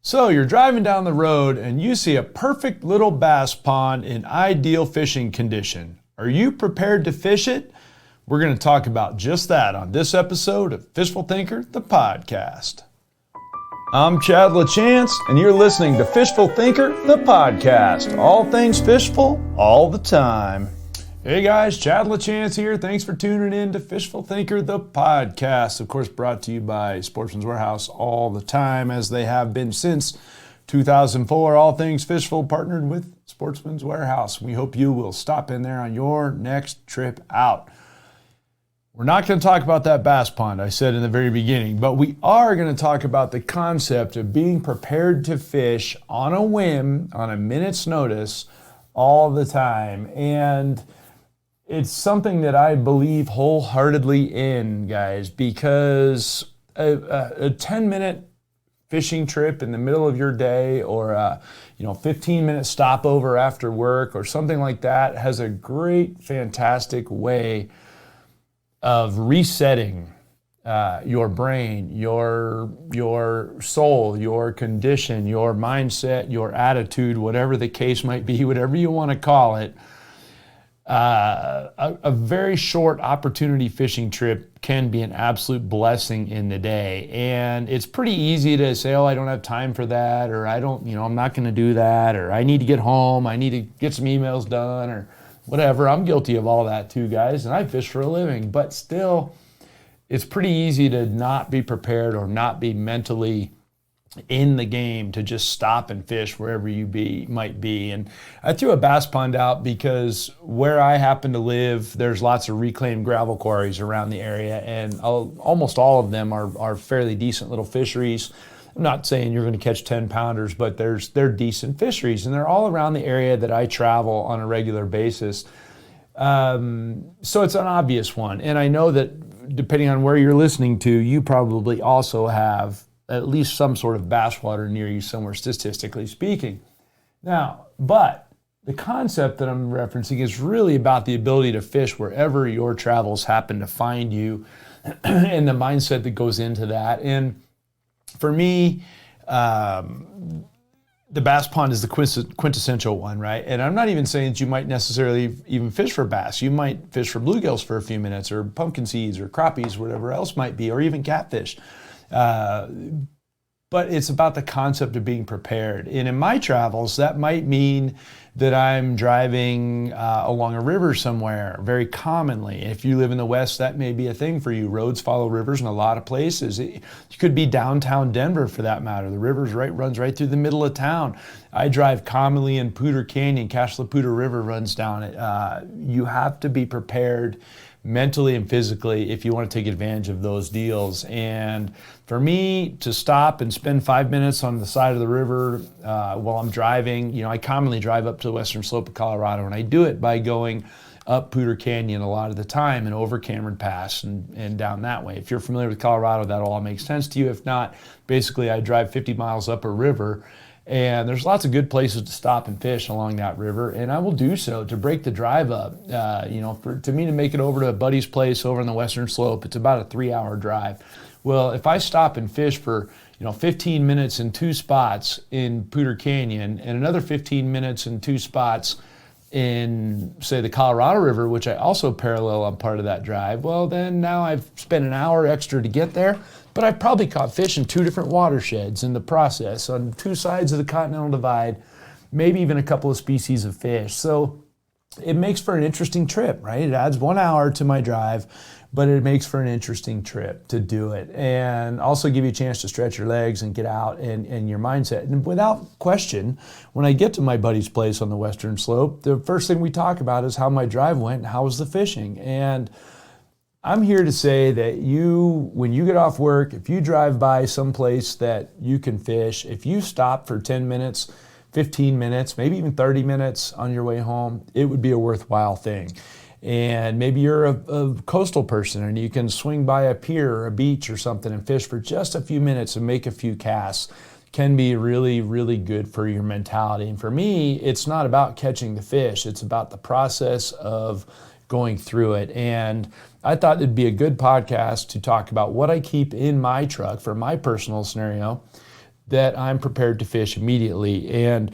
So you're driving down the road and you see a perfect little bass pond in ideal fishing condition. Are you prepared to fish it? We're going to talk about just that on this episode of Fishful Thinker, the podcast. I'm Chad LaChance, and you're listening to Fishful Thinker, the podcast. All things fishful, all the time. Hey guys, Chad LaChance here. Thanks for tuning in to Fishful Thinker, the podcast. Of course, brought to you by Sportsman's Warehouse all the time, as they have been since 2004. All things fishful, partnered with Sportsman's Warehouse. We hope you will stop in there on your next trip out. We're not going to talk about that bass pond I said in the very beginning, but we are going to talk about the concept of being prepared to fish on a whim, on a minute's notice, all the time. And it's something that I believe wholeheartedly in, guys, because a 10-minute fishing trip in the middle of your day, or a 15-minute stopover after work or something like that, has a great, fantastic way of resetting your brain, your soul, your condition, your mindset, your attitude, whatever the case might be, whatever you want to call it. A very short opportunity fishing trip can be an absolute blessing in the day. And it's pretty easy to say, oh, I don't have time for that, or I'm not going to do that, or I need to get home, I need to get some emails done, or whatever. I'm guilty of all that too, guys, and I fish for a living. But still, it's pretty easy to not be prepared or not be mentally in the game to just stop and fish wherever you might be. And I threw a bass pond out because where I happen to live, there's lots of reclaimed gravel quarries around the area, and almost all of them are fairly decent little fisheries. I'm not saying you're going to catch 10 pounders, but they're decent fisheries, and they're all around the area that I travel on a regular basis. So it's an obvious one. And I know that depending on where you're listening to, you probably also have at least some sort of bass water near you somewhere, statistically speaking. Now, but the concept that I'm referencing is really about the ability to fish wherever your travels happen to find you, and the mindset that goes into that. And for me, the bass pond is the quintessential one, right? And I'm not even saying that you might necessarily even fish for bass. You might fish for bluegills for a few minutes, or pumpkin seeds, or crappies, whatever else might be, or even catfish. But it's about the concept of being prepared. And in my travels, that might mean that I'm driving along a river somewhere, very commonly. If you live in the West, that may be a thing for you. Roads follow rivers in a lot of places. It could be downtown Denver, for that matter. The river runs right through the middle of town. I drive commonly in Poudre Canyon. Cache la Poudre River runs down it. You have to be prepared mentally and physically if you want to take advantage of those deals. And for me to stop and spend 5 minutes on the side of the river while I'm driving, I commonly drive up to the western slope of Colorado, and I do it by going up Poudre Canyon a lot of the time and over Cameron Pass and down that way. If you're familiar with Colorado, that'll all make sense to you. If not, basically I drive 50 miles up a river, and there's lots of good places to stop and fish along that river, and I will do so to break the drive up. To me to make it over to a buddy's place over on the western slope, it's about a 3-hour drive. Well, if I stop and fish for 15 minutes in 2 spots in Poudre Canyon, and another 15 minutes in 2 spots in, say, the Colorado River, which I also parallel on part of that drive, well, then now I've spent an hour extra to get there, but I've probably caught fish in 2 different watersheds in the process, on 2 sides of the Continental Divide, maybe even a couple of species of fish. So it makes for an interesting trip, right? It adds 1 hour to my drive, but it makes for an interesting trip to do it, and also give you a chance to stretch your legs and get out and your mindset. And without question, when I get to my buddy's place on the western slope, the first thing we talk about is how my drive went and how was the fishing. And I'm here to say that when you get off work, if you drive by some place that you can fish, if you stop for 10 minutes, 15 minutes, maybe even 30 minutes on your way home, it would be a worthwhile thing. And maybe you're a coastal person and you can swing by a pier or a beach or something and fish for just a few minutes and make a few casts. Can be really, really good for your mentality. And for me, it's not about catching the fish. It's about the process of going through it. And I thought it'd be a good podcast to talk about what I keep in my truck for my personal scenario that I'm prepared to fish immediately. And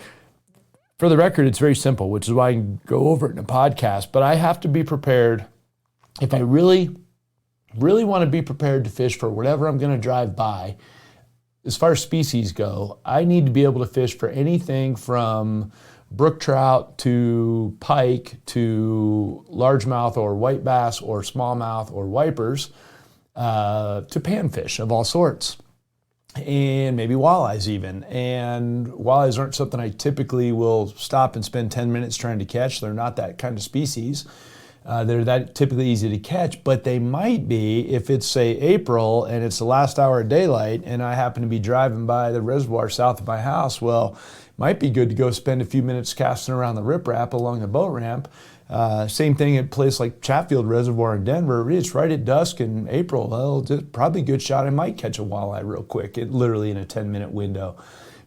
for the record, it's very simple, which is why I can go over it in a podcast, but I have to be prepared. If I really want to be prepared to fish for whatever I'm going to drive by, as far as species go, I need to be able to fish for anything from brook trout to pike to largemouth or white bass or smallmouth or wipers to panfish of all sorts. And maybe walleyes even. And walleyes aren't something I typically will stop and spend 10 minutes trying to catch. They're not that kind of species. They're that typically easy to catch, but they might be if it's, say, April and it's the last hour of daylight and I happen to be driving by the reservoir south of my house. Well, it might be good to go spend a few minutes casting around the riprap along the boat ramp. Same thing at a place like Chatfield Reservoir in Denver. It's right at dusk in April. Well, probably a good shot. I might catch a walleye real quick, literally in a 10-minute window.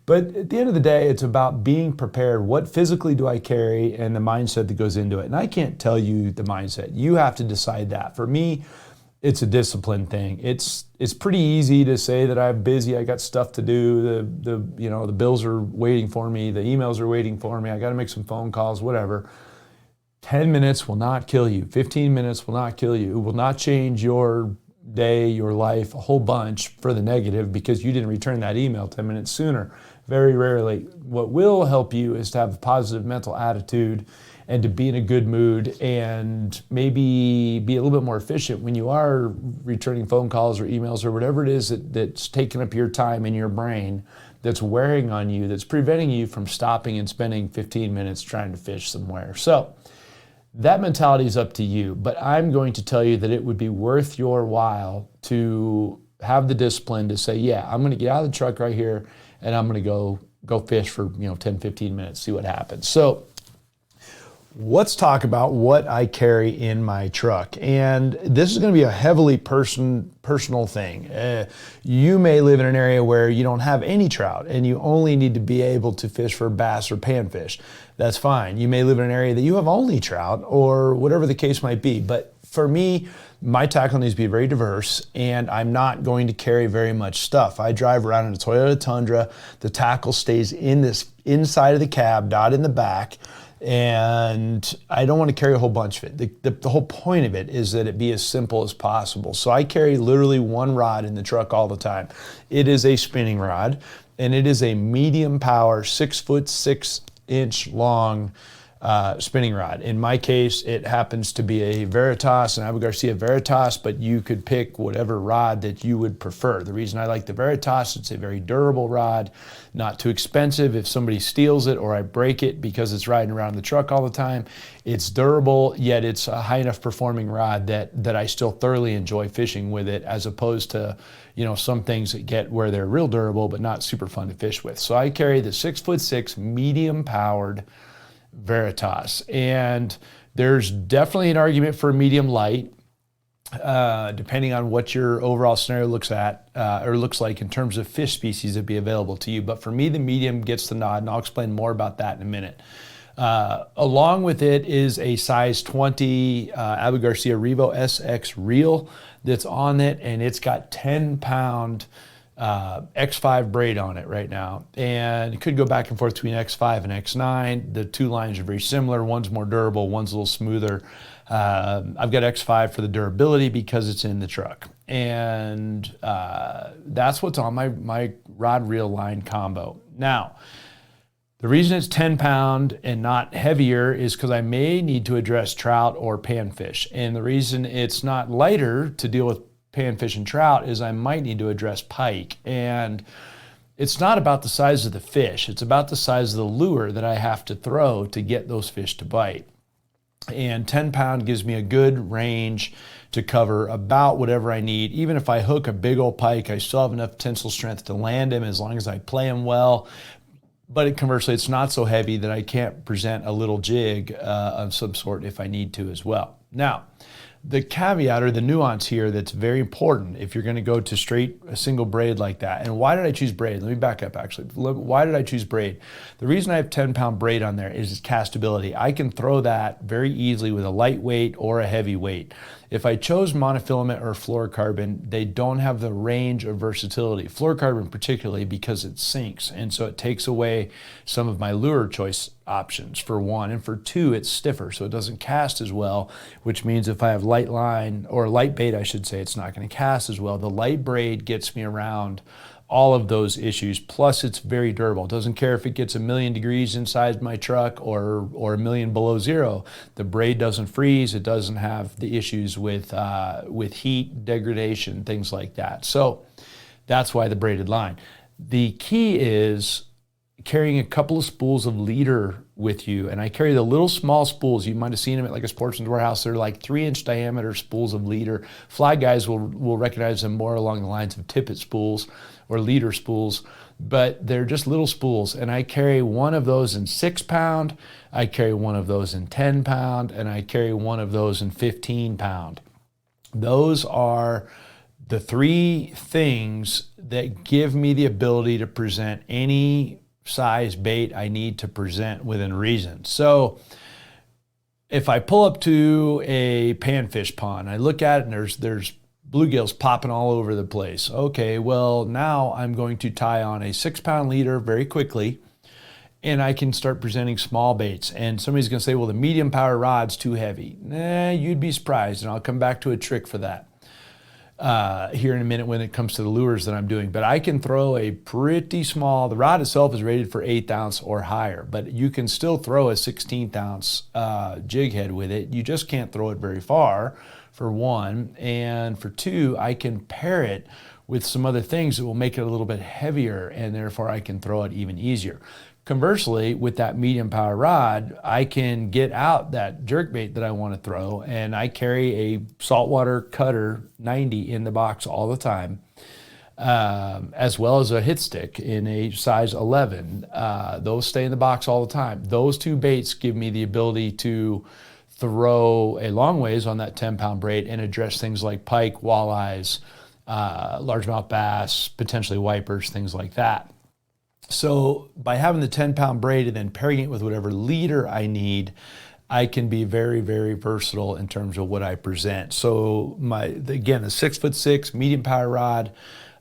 But at the end of the day, it's about being prepared. What physically do I carry and the mindset that goes into it? And I can't tell you the mindset. You have to decide that. For me, it's a discipline thing. It's pretty easy to say that I'm busy. I got stuff to do. The bills are waiting for me. The emails are waiting for me. I got to make some phone calls, whatever. 10 minutes will not kill you. 15 minutes will not kill you. It will not change your day, your life, a whole bunch for the negative because you didn't return that email 10 minutes sooner. Very rarely. What will help you is to have a positive mental attitude and to be in a good mood and maybe be a little bit more efficient when you are returning phone calls or emails or whatever it is that's taking up your time in your brain, that's wearing on you, that's preventing you from stopping and spending 15 minutes trying to fish somewhere. So that mentality is up to you, but I'm going to tell you that it would be worth your while to have the discipline to say, yeah, I'm going to get out of the truck right here and I'm going to go fish for 10, 15 minutes, see what happens. So let's talk about what I carry in my truck. And this is going to be a heavily personal thing. You may live in an area where you don't have any trout and you only need to be able to fish for bass or panfish. That's fine. You may live in an area that you have only trout or whatever the case might be. But for me, my tackle needs to be very diverse and I'm not going to carry very much stuff. I drive around in a Toyota Tundra. The tackle stays inside of the cab, not in the back. And I don't want to carry a whole bunch of it. The whole point of it is that it be as simple as possible. So I carry literally one rod in the truck all the time. It is a spinning rod and it is a medium power 6'6" long spinning rod. In my case, it happens to be a Veritas, an Abu Garcia Veritas, but you could pick whatever rod that you would prefer. The reason I like the Veritas, it's a very durable rod, not too expensive. If somebody steals it or I break it because it's riding around the truck all the time, it's durable, yet it's a high enough performing rod that I still thoroughly enjoy fishing with it, as opposed to some things that get where they're real durable but not super fun to fish with. So I carry the 6'6" medium powered Veritas, and there's definitely an argument for medium light, depending on what your overall scenario looks like in terms of fish species that be available to you. But for me, the medium gets the nod, and I'll explain more about that in a minute. Along with it is a size 20 Abu Garcia Revo SX reel that's on it, and it's got 10-pound X5 braid on it right now, and it could go back and forth between X5 and X9. The two lines are very similar. One's more durable, one's a little smoother. I've got X5 for the durability because it's in the truck, and that's what's on my rod reel line combo. Now, the reason it's 10-pound and not heavier is because I may need to address trout or panfish, and the reason it's not lighter to deal with panfish and trout is I might need to address pike. And it's not about the size of the fish, it's about the size of the lure that I have to throw to get those fish to bite. And 10-pound gives me a good range to cover about whatever I need. Even if I hook a big old pike, I still have enough tensile strength to land him as long as I play him well. But conversely, it's not so heavy that I can't present a little jig of some sort if I need to as well. Now, the caveat or the nuance here that's very important if you're going to go to a single braid like that. And why did I choose braid? Let me back up actually. Why did I choose braid? The reason I have 10-pound braid on there is its castability. I can throw that very easily with a lightweight or a heavyweight. If I chose monofilament or fluorocarbon, they don't have the range of versatility. Fluorocarbon particularly because it sinks, and so it takes away some of my lure choice options, for one, and for two, it's stiffer, so it doesn't cast as well, which means if I have light line, or light bait I should say, it's not going to cast as well. The light braid gets me around all of those issues. Plus, it's very durable. It doesn't care if it gets 1,000,000 degrees inside my truck or 1,000,000 below zero. The braid doesn't freeze. It doesn't have the issues with heat, degradation, things like that. So that's why the braided line. The key is carrying a couple of spools of leader with you. And I carry the little small spools. You might have seen them at like a Sportsman's Warehouse. They're like 3-inch diameter spools of leader. Fly guys will recognize them more along the lines of tippet spools or leader spools, but they're just little spools. And I carry one of those in 6-pound, I carry one of those in 10-pound, and I carry one of those in 15-pound. Those are the three things that give me the ability to present any size bait I need to present within reason. So if I pull up to a panfish pond, I look at it and there's bluegills popping all over the place. Okay, well, now I'm going to tie on a 6-pound leader very quickly, and I can start presenting small baits. And somebody's going to say, well, the medium power rod's too heavy. Nah, you'd be surprised, and I'll come back to a trick for that here in a minute when it comes to the lures that I'm doing. But I can throw a pretty small, the rod itself is rated for 1/8 ounce or higher, but you can still throw a 16th ounce jig head with it. You just can't throw it very far, for one, and for two, I can pair it with some other things that will make it a little bit heavier, and therefore I can throw it even easier. Conversely, with that medium power rod, I can get out that jerkbait that I want to throw, and I carry a saltwater cutter 90 in the box all the time, as well as a hit stick in a size 11. Those stay in the box all the time. Those two baits give me the ability to throw a long ways on that 10-pound braid and address things like pike, walleyes, largemouth bass, potentially wipers, things like that. So by having the 10-pound braid and then pairing it with whatever leader I need, I can be very, very versatile in terms of what I present. So again, a 6'6" medium power rod,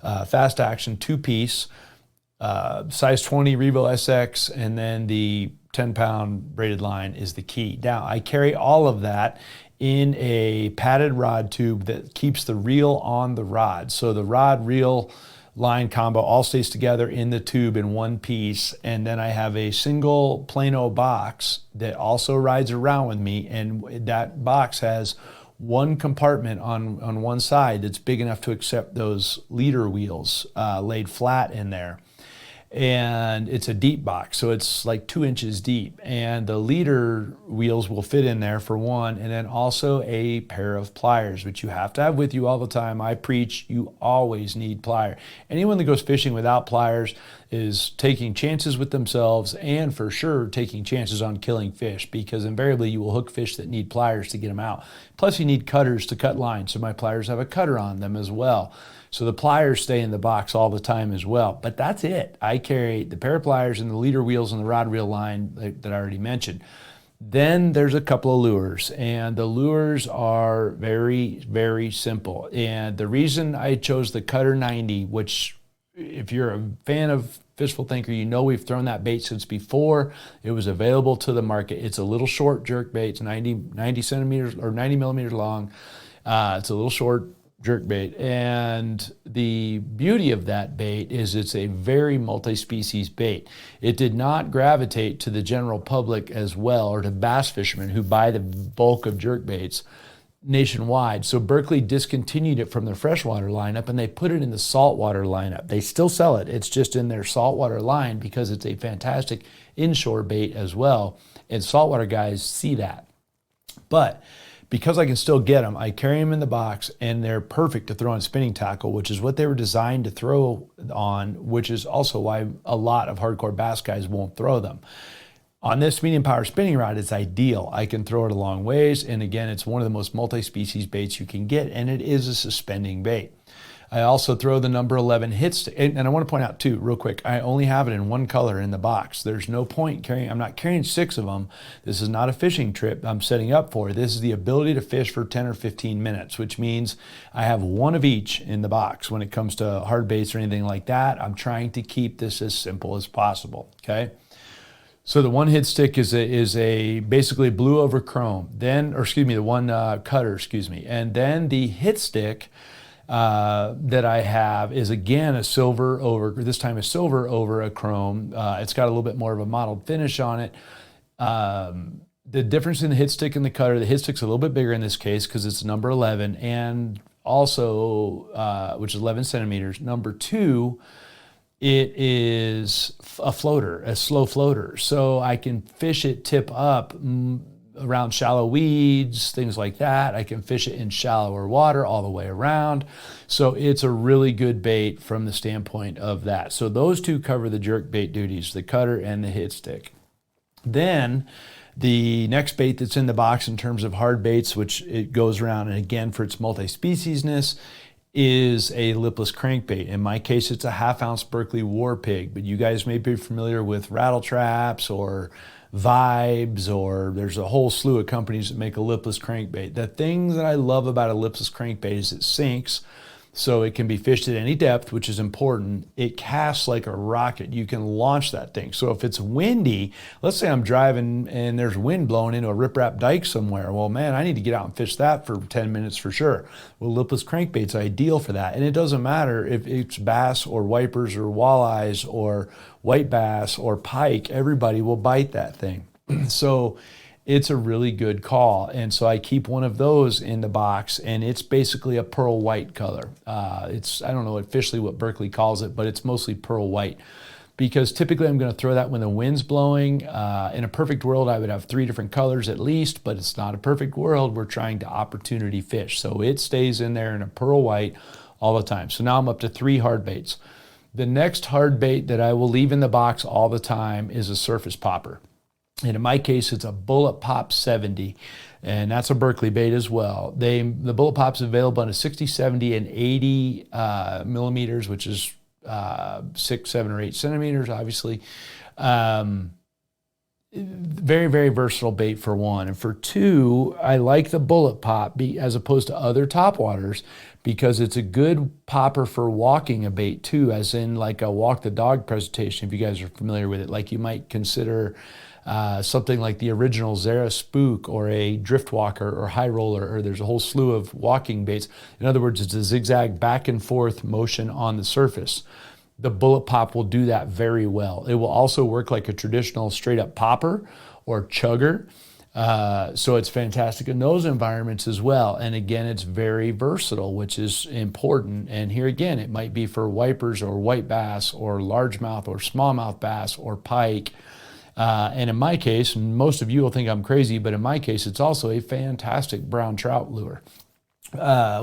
fast action, 2-piece, size 20 Revo SX, and then the 10-pound braided line is the key. Now, I carry all of that in a padded rod tube that keeps the reel on the rod. So the rod reel line combo all stays together in the tube in one piece. And then I have a single Plano box that also rides around with me. And that box has one compartment on one side that's big enough to accept those leader wheels laid flat in there. And it's a deep box, so it's like 2 inches deep. And the leader wheels will fit in there for one, and then also a pair of pliers, which you have to have with you all the time. I preach, you always need pliers. Anyone that goes fishing without pliers is taking chances with themselves, and for sure taking chances on killing fish, because invariably you will hook fish that need pliers to get them out. Plus you need cutters to cut lines, so my pliers have a cutter on them as well. So the pliers stay in the box all the time as well. But that's it. I carry the pair of pliers and the leader wheels and the rod reel line that I already mentioned. Then there's a couple of lures, and the lures are very, very simple. And the reason I chose the Cutter 90, which if you're a fan of Fishful Thinker, you know we've thrown that bait since before it was available to the market. It's a little short jerk bait. It's 90 centimeters or 90 millimeters long. It's a little short jerk bait, and the beauty of that bait is it's a very multi-species bait. It did not gravitate to the general public as well, or to bass fishermen who buy the bulk of jerk baits nationwide. So Berkley discontinued it from their freshwater lineup, and they put it in the saltwater lineup. They still sell it. It's just in their saltwater line because it's a fantastic inshore bait as well, and saltwater guys see that. But because I can still get them, I carry them in the box, and they're perfect to throw on spinning tackle, which is what they were designed to throw on, which is also why a lot of hardcore bass guys won't throw them. On this medium power spinning rod, it's ideal. I can throw it a long ways, and again, it's one of the most multi-species baits you can get, and it is a suspending bait. I also throw the number 11 hit stick. And I want to point out too, real quick, I only have it in one color in the box. There's no point carrying, I'm not carrying 6 of them. This is not a fishing trip I'm setting up for. This is the ability to fish for 10 or 15 minutes, which means I have one of each in the box. When it comes to hard baits or anything like that, I'm trying to keep this as simple as possible, okay? So the one hit stick is a basically blue over chrome. Then, or excuse me, the one cutter, excuse me. And then the hit stick that I have is again a silver over, this time a silver over a chrome. It's got a little bit more of a mottled finish on it. The difference in the hit stick and the cutter, the hit stick's a little bit bigger in this case because it's number 11 and also, which is 11 centimeters. Number 2, it is a floater, a slow floater. So I can fish it tip up around shallow weeds, things like that. I can fish it in shallower water all the way around. So it's a really good bait from the standpoint of that. So those two cover the jerk bait duties, the cutter and the hit stick. Then the next bait that's in the box in terms of hard baits, which it goes around, and again for its multi-speciesness, is a lipless crankbait. In my case, it's a 1/2 ounce Berkley War Pig, but you guys may be familiar with Rattle Traps or Vibes, or there's a whole slew of companies that make a lipless crankbait. The thing that I love about a lipless crankbait is it sinks, so it can be fished at any depth, which is important. It casts like a rocket. You can launch that thing. So if it's windy, let's say I'm driving and there's wind blowing into a riprap dike somewhere. Well, man, I need to get out and fish that for 10 minutes for sure. Well, lipless crankbait's ideal for that. And it doesn't matter if it's bass or wipers or walleyes or white bass or pike, everybody will bite that thing. So it's a really good call. And so I keep one of those in the box, and it's basically a pearl white color. I don't know officially what Berkley calls it, but it's mostly pearl white, because typically I'm going to throw that when the wind's blowing. In a perfect world, I would have 3 different colors at least, but it's not a perfect world. We're trying to opportunity fish. So it stays in there in a pearl white all the time. So now I'm up to 3 hard baits. The next hard bait that I will leave in the box all the time is a surface popper. And in my case, it's a Bullet Pop 70, and that's a Berkley bait as well. The Bullet Pop's available in a 60, 70, and 80 millimeters, which is 6, 7, or 8 centimeters, obviously. Very, very versatile bait for one. And for two, I like the Bullet Pop as opposed to other topwaters, because it's a good popper for walking a bait too, as in like a walk the dog presentation, if you guys are familiar with it. Like you might consider something like the original Zara Spook or a Drift Walker or High Roller, or there's a whole slew of walking baits. In other words, it's a zigzag back and forth motion on the surface. The Bullet Pop will do that very well. It will also work like a traditional straight up popper or chugger. So it's fantastic in those environments as well. And again, it's very versatile, which is important. And here again, it might be for wipers or white bass or largemouth or smallmouth bass or pike. And in my case, and most of you will think I'm crazy, but in my case, it's also a fantastic brown trout lure,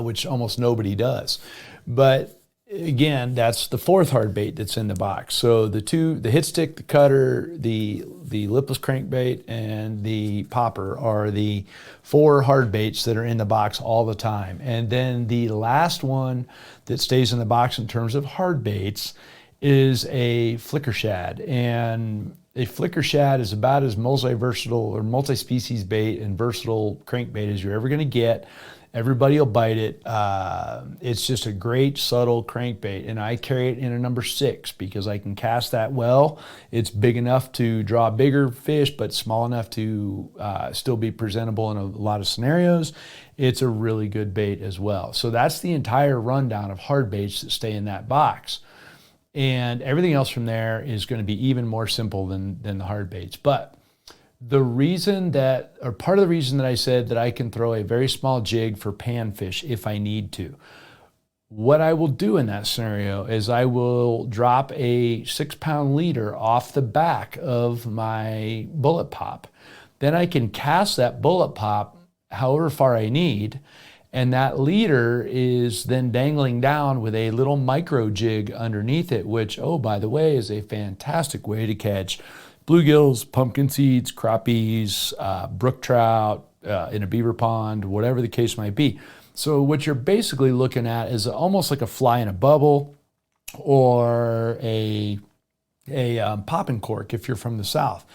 which almost nobody does. But again, that's the 4th hard bait that's in the box. So the hit stick, the cutter, the lipless crankbait, and the popper are the 4 hard baits that are in the box all the time. And then the last one that stays in the box in terms of hard baits is a flicker shad. And a flicker shad is about as multi-versatile or multi-species bait and versatile crankbait as you're ever going to get. Everybody will bite it. It's just a great subtle crankbait, and I carry it in a number 6 because I can cast that well. It's big enough to draw bigger fish, but small enough to still be presentable in a lot of scenarios. It's a really good bait as well. So that's the entire rundown of hard baits that stay in that box. And everything else from there is going to be even more simple than the hard baits. But the reason that, or part of the reason that I said that I can throw a very small jig for panfish if I need to, what I will do in that scenario is I will drop a 6-pound leader off the back of my Bullet Pop. Then I can cast that Bullet Pop however far I need, and that leader is then dangling down with a little micro jig underneath it, which, oh, by the way, is a fantastic way to catch bluegills, pumpkin seeds, crappies, brook trout in a beaver pond, whatever the case might be. So what you're basically looking at is almost like a fly in a bubble, or a popping cork if you're from the South.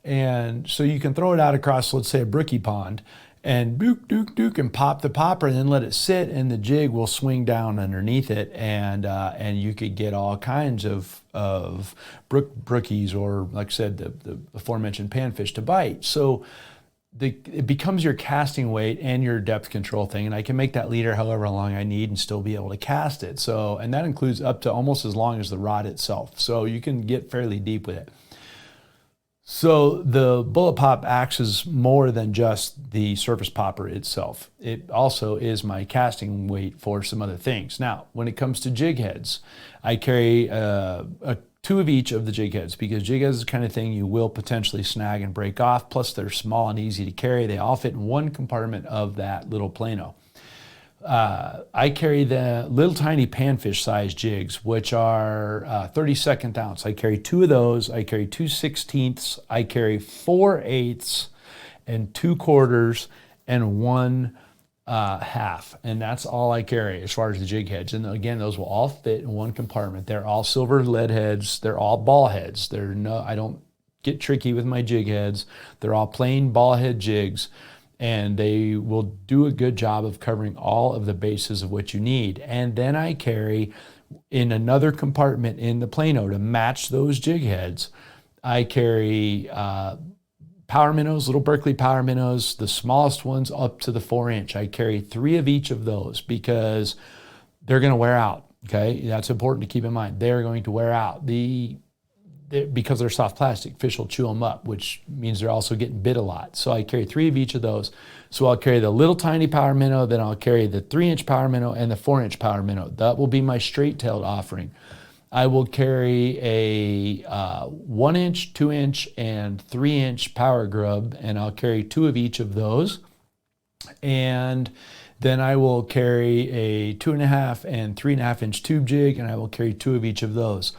And so you can throw it out across, let's say, a brookie pond, and dook, dook, dook, and pop the popper, and then let it sit, and the jig will swing down underneath it, and you could get all kinds of brookies, or, like I said, the aforementioned panfish to bite. So it becomes your casting weight and your depth control thing, and I can make that leader however long I need and still be able to cast it. So, and that includes up to almost as long as the rod itself. So you can get fairly deep with it. So the bullet pop acts as more than just the surface popper itself. It also is my casting weight for some other things. Now, when it comes to jig heads, I carry two of each of the jig heads, because jig heads is the kind of thing you will potentially snag and break off. Plus, they're small and easy to carry. They all fit in one compartment of that little plano. I carry the little tiny panfish size jigs, which are 32nd ounce. I carry two of those. I carry 2/16ths. I carry 4/8ths and 2/4 and 1/2. And that's all I carry as far as the jig heads. And again, those will all fit in one compartment. They're all silver lead heads. They're all ball heads. I don't get tricky with my jig heads. They're all plain ball head jigs, and they will do a good job of covering all of the bases of what you need. And then I carry in another compartment in the plano to match those jig heads. I carry power minnows, little Berkley power minnows, the smallest ones up to the 4-inch. I carry 3 of each of those because they're going to wear out. Okay, that's important to keep in mind. They're going to wear out. Because they're soft plastic, fish will chew them up, which means they're also getting bit a lot. So I carry 3 of each of those. So I'll carry the little tiny power minnow, then I'll carry the 3-inch power minnow and the 4-inch power minnow. That will be my straight-tailed offering. I will carry a 1-inch, 2-inch, and 3-inch power grub, and I'll carry 2 of each of those. And then I will carry a 2.5 and 3.5-inch tube jig, and I will carry 2 of each of those.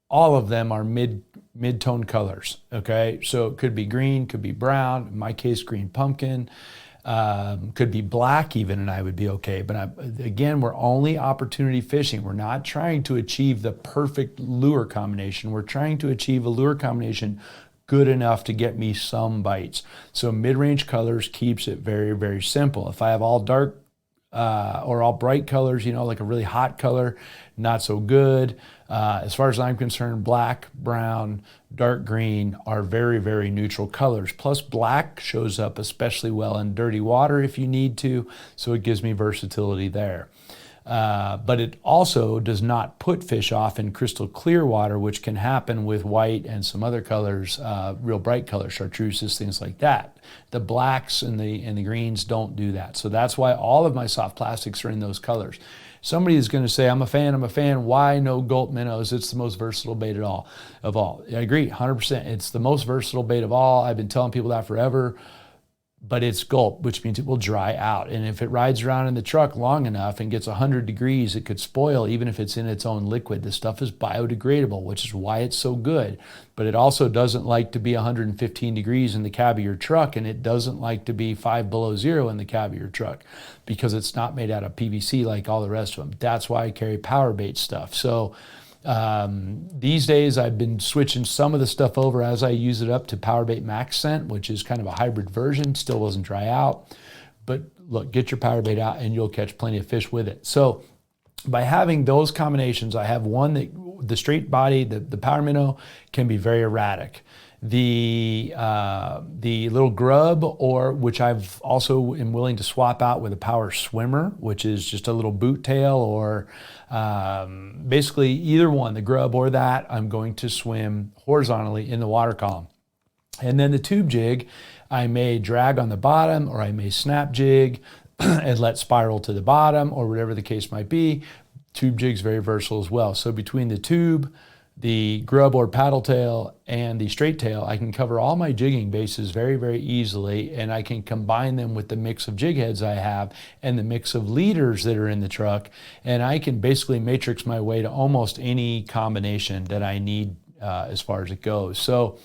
All of them are mid-tone colors, okay? So it could be green, could be brown, in my case, green pumpkin, could be black even, and I would be okay. But again, we're only opportunity fishing. We're not trying to achieve the perfect lure combination. We're trying to achieve a lure combination good enough to get me some bites. So mid-range colors keeps it very, very simple. If I have all dark or all bright colors, like a really hot color, not so good. As far as I'm concerned, black, brown, dark green are very, very neutral colors. Plus, black shows up especially well in dirty water if you need to, so it gives me versatility there. But it also does not put fish off in crystal clear water, which can happen with white and some other colors, real bright colors, chartreuses, things like that. The blacks and the greens don't do that. So that's why all of my soft plastics are in those colors. Somebody is going to say, I'm a fan. Why no Gulp minnows? It's the most versatile bait of all. I agree, 100%. It's the most versatile bait of all. I've been telling people that forever. But it's Gulp, which means it will dry out. And if it rides around in the truck long enough and gets 100 degrees, it could spoil even if it's in its own liquid. The stuff is biodegradable, which is why it's so good. But it also doesn't like to be 115 degrees in the cab of your truck, and it doesn't like to be 5 below zero in the cab of your truck because it's not made out of PVC like all the rest of them. That's why I carry power bait stuff. So these days I've been switching some of the stuff over as I use it up to Powerbait Max Scent, which is kind of a hybrid version, still doesn't dry out. But look, get your Powerbait out and you'll catch plenty of fish with it. So by having those combinations, I have one that the straight body, the power minnow can be very erratic. The little grub, or which I've also am willing to swap out with a power swimmer, which is just a little boot tail, or basically either one, the grub or that, I'm going to swim horizontally in the water column. And then the tube jig, I may drag on the bottom, or I may snap jig and let spiral to the bottom, or whatever the case might be. Tube jig's very versatile as well. So between the tube, the grub or paddle tail, and the straight tail, I can cover all my jigging bases very, very easily, and I can combine them with the mix of jig heads I have and the mix of leaders that are in the truck, and I can basically matrix my way to almost any combination that I need as far as it goes. So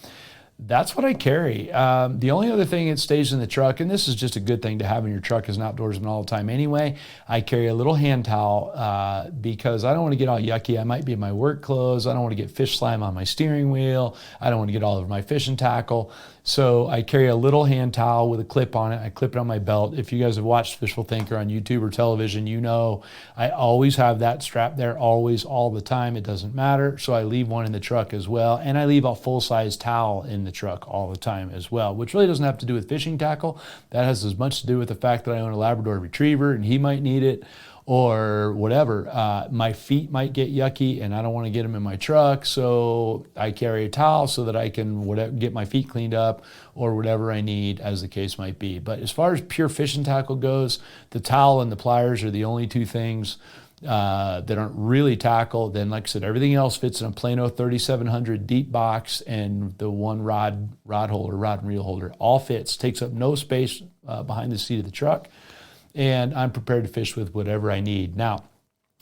that's what I carry. The only other thing that stays in the truck, and this is just a good thing to have in your truck as an outdoorsman all the time anyway, I carry a little hand towel because I don't want to get all yucky. I might be in my work clothes. I don't want to get fish slime on my steering wheel. I don't want to get all over my fishing tackle. So I carry a little hand towel with a clip on it. I clip it on my belt. If you guys have watched Fishful Thinker on YouTube or television, you know I always have that strap there, always, all the time. It doesn't matter. So I leave one in the truck as well. And I leave a full-size towel in the truck all the time as well, which really doesn't have to do with fishing tackle. That has as much to do with the fact that I own a Labrador Retriever and he might need it, or whatever. My feet might get yucky and I don't want to get them in my truck, so I carry a towel so that I can get my feet cleaned up or whatever I need, as the case might be. But as far as pure fishing tackle goes, the towel and the pliers are the only two things that aren't really tackle. Then, like I said, everything else fits in a Plano 3700 deep box, and the one rod and reel holder all fits, takes up no space behind the seat of the truck. And I'm prepared to fish with whatever I need. Now,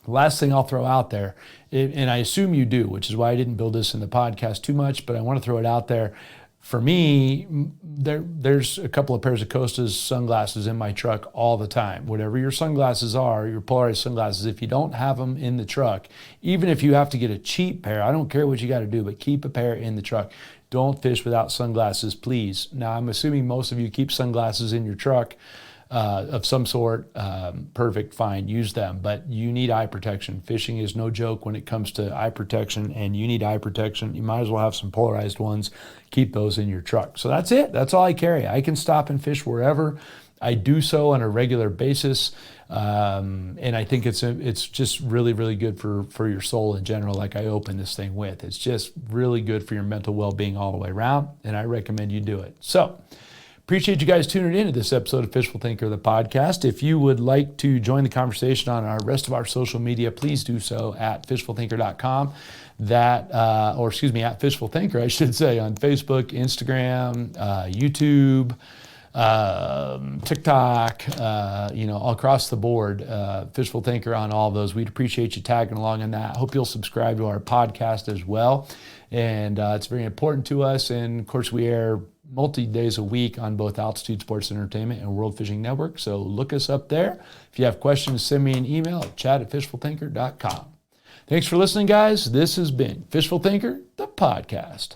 the last thing I'll throw out there, and I assume you do, which is why I didn't build this in the podcast too much, but I want to throw it out there. For me, there's a couple of pairs of Costas sunglasses in my truck all the time. Whatever your sunglasses are, your polarized sunglasses, if you don't have them in the truck, even if you have to get a cheap pair, I don't care what you got to do, but keep a pair in the truck. Don't fish without sunglasses, please. Now, I'm assuming most of you keep sunglasses in your truck of some sort. Perfect, fine, use them, but you need eye protection. Fishing is no joke when it comes to eye protection, and you need eye protection. You might as well have some polarized ones. Keep those in your truck. So that's it. That's all I carry. I can stop and fish wherever. I do so on a regular basis, and I think it's just really, really good for your soul in general, like I open this thing with. It's just really good for your mental well-being all the way around, and I recommend you do it. So, appreciate you guys tuning in to this episode of Fishful Thinker, the podcast. If you would like to join the conversation on our rest of our social media, please do so at fishfulthinker.com. At Fishful Thinker, I should say, on Facebook, Instagram, YouTube, TikTok, all across the board, Fishful Thinker on all of those. We'd appreciate you tagging along on that. Hope you'll subscribe to our podcast as well. And it's very important to us. And of course, we air multi-days a week on both Altitude Sports Entertainment and World Fishing Network. So look us up there. If you have questions, send me an email at chat@fishfulthinker.com. Thanks for listening, guys. This has been Fishful Thinker, the podcast.